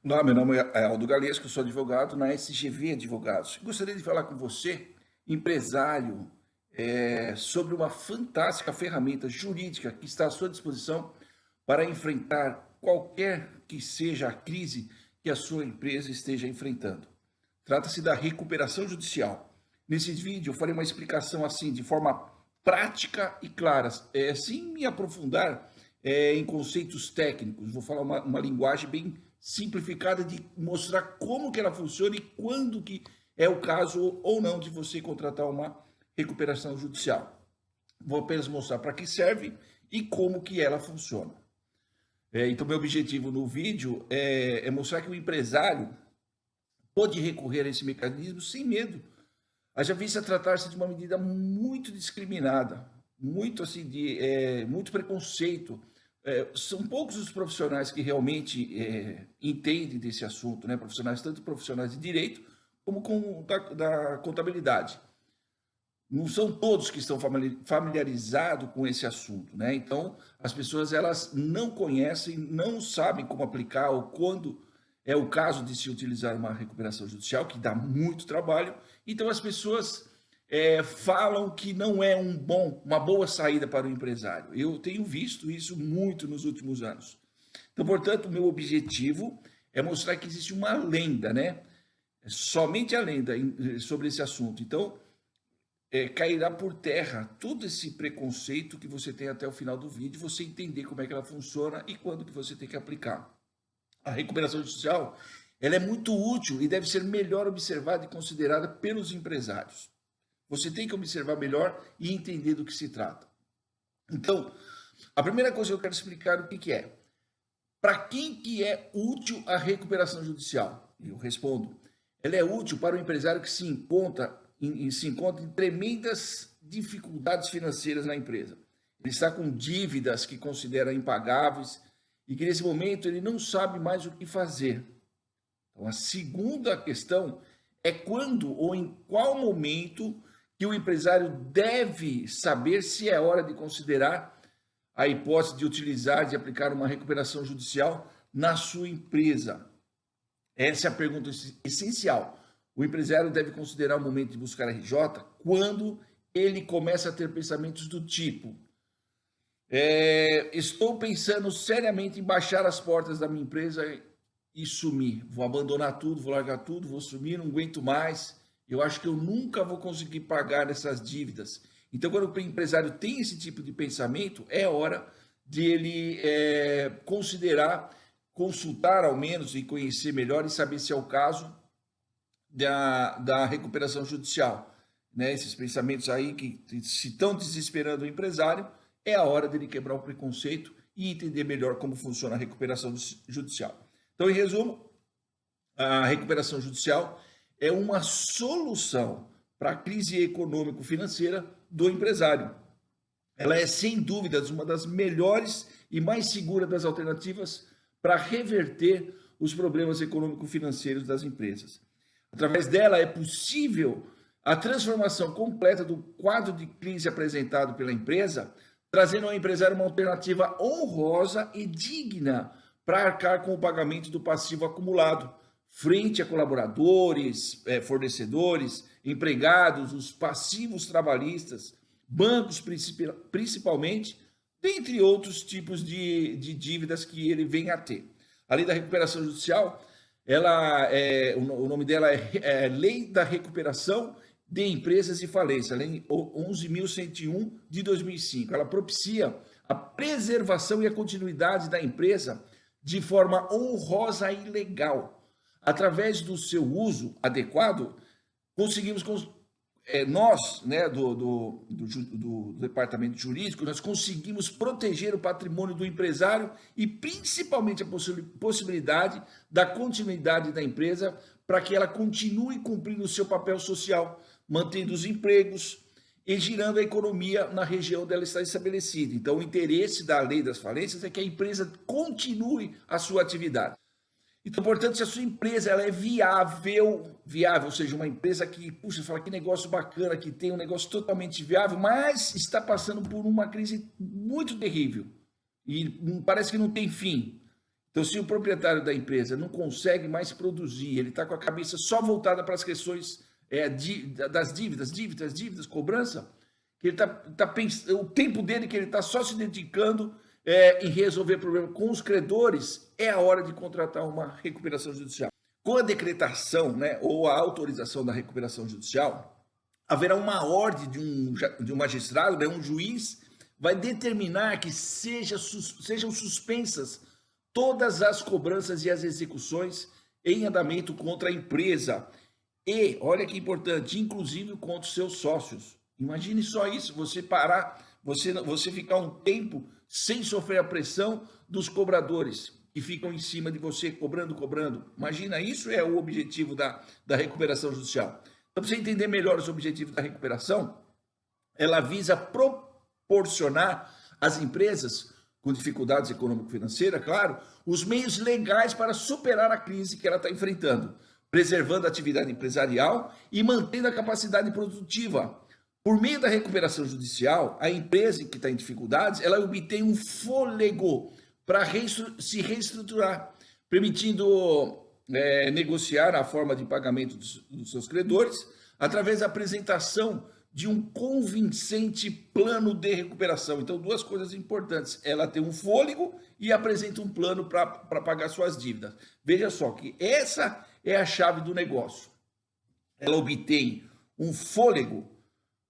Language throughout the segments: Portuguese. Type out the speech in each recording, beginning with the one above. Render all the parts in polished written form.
Olá, meu nome é Aldo Galesco, sou advogado na SGV Advogados. Gostaria de falar com você, empresário, sobre uma fantástica ferramenta jurídica que está à sua disposição para enfrentar qualquer que seja a crise que a sua empresa esteja enfrentando. Trata-se da recuperação judicial. Nesse vídeo eu farei uma explicação assim, de forma prática e clara, sem me aprofundar em conceitos técnicos. Vou falar uma linguagem bem simplificada de mostrar como que ela funciona e quando que é o caso ou não de você contratar uma recuperação judicial. Vou apenas mostrar para que serve e como que ela funciona. Então, meu objetivo no vídeo é mostrar que o empresário pode recorrer a esse mecanismo sem medo. Haja vista tratar-se de uma medida muito discriminada, muito assim muito preconceito. São poucos os profissionais que realmente entendem desse assunto, né? Profissionais, tanto profissionais de direito como da contabilidade. Não são todos que estão familiarizados com esse assunto, né? Então, as pessoas elas não conhecem, não sabem como aplicar ou quando é o caso de se utilizar uma recuperação judicial, que dá muito trabalho. Então, as pessoas falam que não é uma boa saída para o empresário. Eu tenho visto isso muito nos últimos anos. Então, portanto, o meu objetivo é mostrar que existe uma lenda, né? Somente a lenda sobre esse assunto. Então, cairá por terra todo esse preconceito que você tem até o final do vídeo, você entender como é que ela funciona e quando que você tem que aplicar. A recuperação judicial, ela é muito útil e deve ser melhor observada e considerada pelos empresários. Você tem que observar melhor e entender do que se trata. Então, a primeira coisa que eu quero explicar o que é. Para quem que é útil a recuperação judicial? Eu respondo. Ela é útil para o empresário que se encontra em tremendas dificuldades financeiras na empresa. Ele está com dívidas que considera impagáveis e que nesse momento ele não sabe mais o que fazer. Então, a segunda questão é quando ou em qual momento que o empresário deve saber se é hora de considerar a hipótese de utilizar, de aplicar uma recuperação judicial na sua empresa. Essa é a pergunta essencial. O empresário deve considerar o momento de buscar a RJ quando ele começa a ter pensamentos do tipo: estou pensando seriamente em baixar as portas da minha empresa e sumir. Vou abandonar tudo, vou largar tudo, vou sumir, não aguento mais. Eu acho que eu nunca vou conseguir pagar essas dívidas. Então, quando o empresário tem esse tipo de pensamento, é hora de ele considerar, consultar ao menos e conhecer melhor e saber se é o caso da recuperação judicial. Né? Esses pensamentos aí que se estão desesperando o empresário, é a hora dele quebrar o preconceito e entender melhor como funciona a recuperação judicial. Então, em resumo, a recuperação judicial é uma solução para a crise econômico-financeira do empresário. Ela é, sem dúvidas, uma das melhores e mais seguras das alternativas para reverter os problemas econômico-financeiros das empresas. Através dela é possível a transformação completa do quadro de crise apresentado pela empresa, trazendo ao empresário uma alternativa honrosa e digna para arcar com o pagamento do passivo acumulado, frente a colaboradores, fornecedores, empregados, os passivos trabalhistas, bancos principalmente, dentre outros tipos de dívidas que ele vem a ter. Além da recuperação judicial, o nome dela é Lei da Recuperação de Empresas e Falência, Lei 11.101 de 2005. Ela propicia a preservação e a continuidade da empresa de forma honrosa e legal. Através do seu uso adequado, conseguimos, nós, né, do departamento jurídico, nós conseguimos proteger o patrimônio do empresário e principalmente a possibilidade da continuidade da empresa para que ela continue cumprindo o seu papel social, mantendo os empregos e girando a economia na região onde ela está estabelecida. Então, o interesse da lei das falências é que a empresa continue a sua atividade. Então, portanto, se a sua empresa ela é viável, ou seja, uma empresa que, puxa, fala que negócio bacana, que tem um negócio totalmente viável, mas está passando por uma crise muito terrível e parece que não tem fim. Então, se o proprietário da empresa não consegue mais produzir, ele está com a cabeça só voltada para as questões das dívidas, cobrança, que ele tá pensando, o tempo dele que ele está só se dedicando em resolver problemas com os credores, é a hora de contratar uma recuperação judicial. Com a decretação, né, ou a autorização da recuperação judicial, haverá uma ordem de um magistrado, né, um juiz, vai determinar que sejam suspensas todas as cobranças e as execuções em andamento contra a empresa. E, olha que importante, inclusive contra os seus sócios. Imagine só isso, você parar, você ficar um tempo sem sofrer a pressão dos cobradores que ficam em cima de você, cobrando. Imagina, isso é o objetivo da recuperação judicial. Então, para você entender melhor os objetivos da recuperação, ela visa proporcionar às empresas com dificuldades econômico-financeiras, claro, os meios legais para superar a crise que ela está enfrentando, preservando a atividade empresarial e mantendo a capacidade produtiva. Por meio da recuperação judicial, a empresa que está em dificuldades, ela obtém um fôlego para se reestruturar, permitindo negociar a forma de pagamento dos seus credores através da apresentação de um convincente plano de recuperação. Então, duas coisas importantes. Ela tem um fôlego e apresenta um plano para pagar suas dívidas. Veja só que essa é a chave do negócio. Ela obtém um fôlego.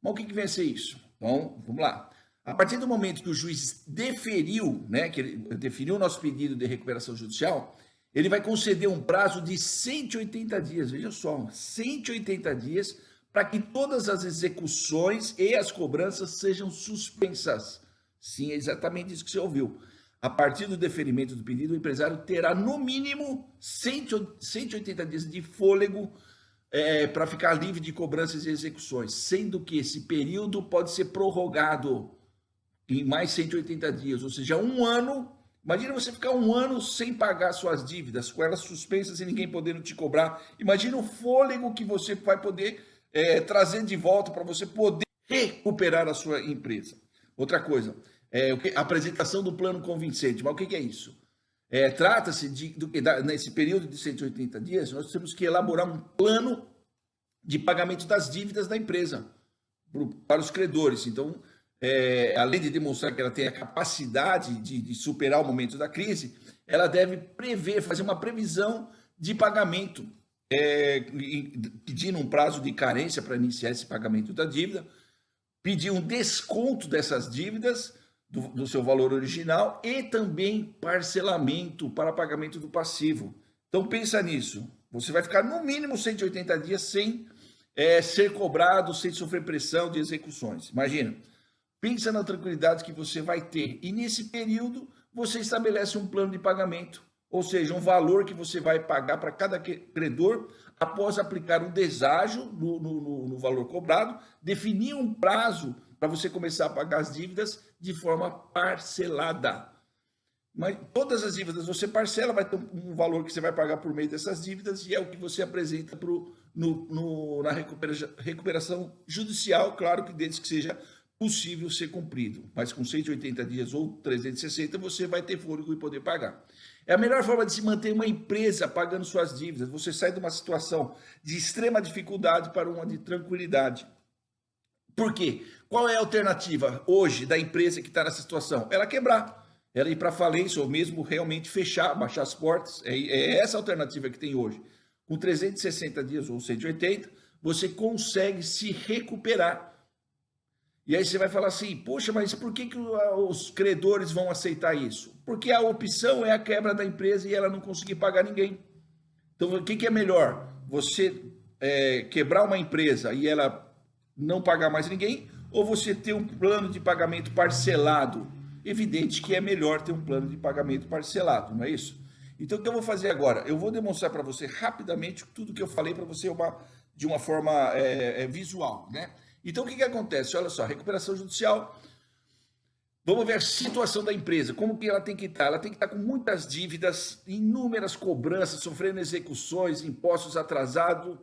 Mas o que vem a ser isso? Então, vamos lá. A partir do momento que o juiz deferiu, né, que ele definiu o nosso pedido de recuperação judicial, ele vai conceder um prazo de 180 dias, veja só, 180 dias, para que todas as execuções e as cobranças sejam suspensas. Sim, é exatamente isso que você ouviu. A partir do deferimento do pedido, o empresário terá, no mínimo, 180 dias de fôlego para ficar livre de cobranças e execuções, sendo que esse período pode ser prorrogado em mais 180 dias, ou seja, um ano. Imagina você ficar um ano sem pagar suas dívidas, com elas suspensas e ninguém podendo te cobrar. Imagina o fôlego que você vai poder trazer de volta para você poder recuperar a sua empresa. Outra coisa, a apresentação do plano convincente. Mas o que é isso? Trata-se nesse período de 180 dias, nós temos que elaborar um plano de pagamento das dívidas da empresa para os credores. Então, além de demonstrar que ela tem a capacidade de superar o momento da crise, ela deve fazer uma previsão de pagamento, pedindo um prazo de carência para iniciar esse pagamento da dívida, pedir um desconto dessas dívidas do seu valor original e também parcelamento para pagamento do passivo. Então pensa nisso, você vai ficar no mínimo 180 dias sem ser cobrado, sem sofrer pressão de execuções. Imagina, pensa na tranquilidade que você vai ter e nesse período você estabelece um plano de pagamento, ou seja, um valor que você vai pagar para cada credor após aplicar um deságio no valor cobrado, definir um prazo para você começar a pagar as dívidas de forma parcelada. Mas todas as dívidas você parcela, vai ter um valor que você vai pagar por meio dessas dívidas e é o que você apresenta na recuperação judicial, claro que desde que seja possível ser cumprido. Mas com 180 dias ou 360 você vai ter fôlego e poder pagar. É a melhor forma de se manter uma empresa pagando suas dívidas. Você sai de uma situação de extrema dificuldade para uma de tranquilidade. Por quê? Qual é a alternativa hoje da empresa que está nessa situação? Ela quebrar, ela ir para falência ou mesmo realmente fechar, baixar as portas. É essa a alternativa que tem hoje. Com 360 dias ou 180, você consegue se recuperar. E aí você vai falar assim, poxa, mas por que os credores vão aceitar isso? Porque a opção é a quebra da empresa e ela não conseguir pagar ninguém. Então, o que é melhor? Você quebrar uma empresa e ela não pagar mais ninguém, ou você ter um plano de pagamento parcelado? Evidente que é melhor ter um plano de pagamento parcelado, não é isso? Então, o que eu vou fazer agora? Eu vou demonstrar para você rapidamente tudo que eu falei para você de uma forma visual, né? Então, o que acontece? Olha só, recuperação judicial. Vamos ver a situação da empresa, como que ela tem que estar. Ela tem que estar com muitas dívidas, inúmeras cobranças, sofrendo execuções, impostos atrasados,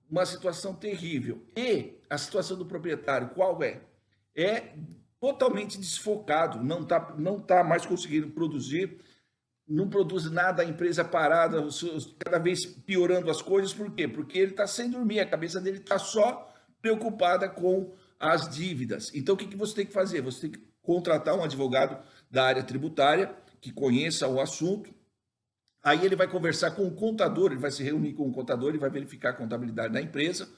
uma situação terrível. E a situação do proprietário, qual é? É totalmente desfocado, não tá mais conseguindo produzir, não produz nada, a empresa parada, cada vez piorando as coisas. Por quê? Porque ele está sem dormir, a cabeça dele está só preocupada com as dívidas. Então, o que você tem que fazer? Você tem que contratar um advogado da área tributária que conheça o assunto. Aí ele vai conversar com o contador, ele vai se reunir com o contador, ele vai verificar a contabilidade da empresa,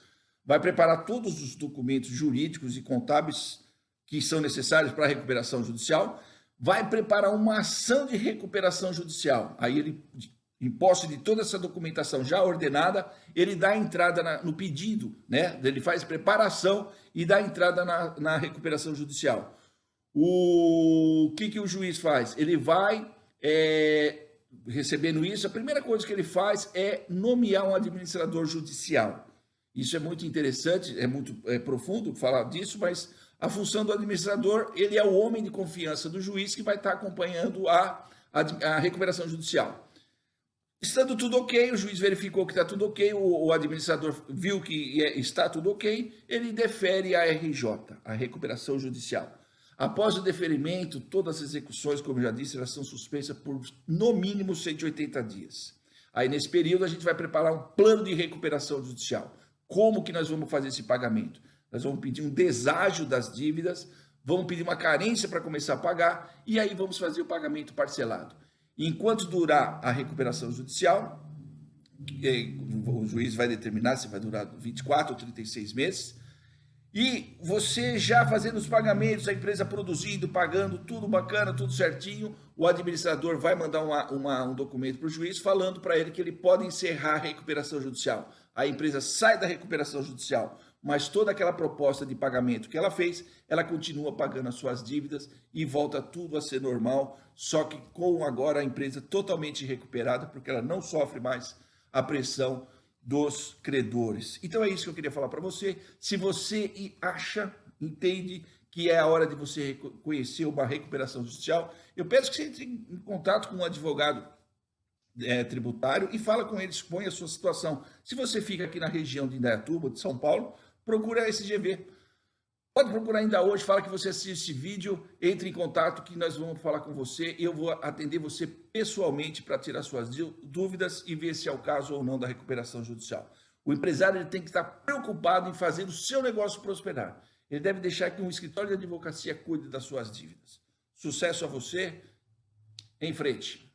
vai preparar todos os documentos jurídicos e contábeis que são necessários para a recuperação judicial, vai preparar uma ação de recuperação judicial. Aí ele, em posse de toda essa documentação já ordenada, ele dá entrada no pedido, né? Ele faz preparação e dá entrada na recuperação judicial. O que o juiz faz? Ele vai, recebendo isso, a primeira coisa que ele faz é nomear um administrador judicial. Isso é muito interessante, é muito profundo falar disso, mas a função do administrador, ele é o homem de confiança do juiz que vai estar acompanhando a recuperação judicial. Estando tudo ok, o juiz verificou que está tudo ok, o administrador viu que está tudo ok, ele defere a RJ, a recuperação judicial. Após o deferimento, todas as execuções, como eu já disse, elas são suspensas por no mínimo 180 dias. Aí nesse período a gente vai preparar um plano de recuperação judicial. Como que nós vamos fazer esse pagamento? Nós vamos pedir um deságio das dívidas, vamos pedir uma carência para começar a pagar e aí vamos fazer o pagamento parcelado. Enquanto durar a recuperação judicial, o juiz vai determinar se vai durar 24 ou 36 meses, e você já fazendo os pagamentos, a empresa produzindo, pagando, tudo bacana, tudo certinho, o administrador vai mandar um documento para o juiz falando para ele que ele pode encerrar a recuperação judicial. A empresa sai da recuperação judicial, mas toda aquela proposta de pagamento que ela fez, ela continua pagando as suas dívidas e volta tudo a ser normal, só que com agora a empresa totalmente recuperada, porque ela não sofre mais a pressão dos credores. Então é isso que eu queria falar para você. Se você acha, entende que é a hora de você conhecer uma recuperação judicial, eu peço que você entre em contato com um advogado tributário e fala com ele, expõe a sua situação. Se você fica aqui na região de Indaiatuba, de São Paulo, procura a SGV. Pode procurar ainda hoje, fala que você assiste esse vídeo, entre em contato que nós vamos falar com você e eu vou atender você pessoalmente para tirar suas dúvidas e ver se é o caso ou não da recuperação judicial. O empresário ele tem que estar preocupado em fazer o seu negócio prosperar. Ele deve deixar que um escritório de advocacia cuide das suas dívidas. Sucesso a você, em frente!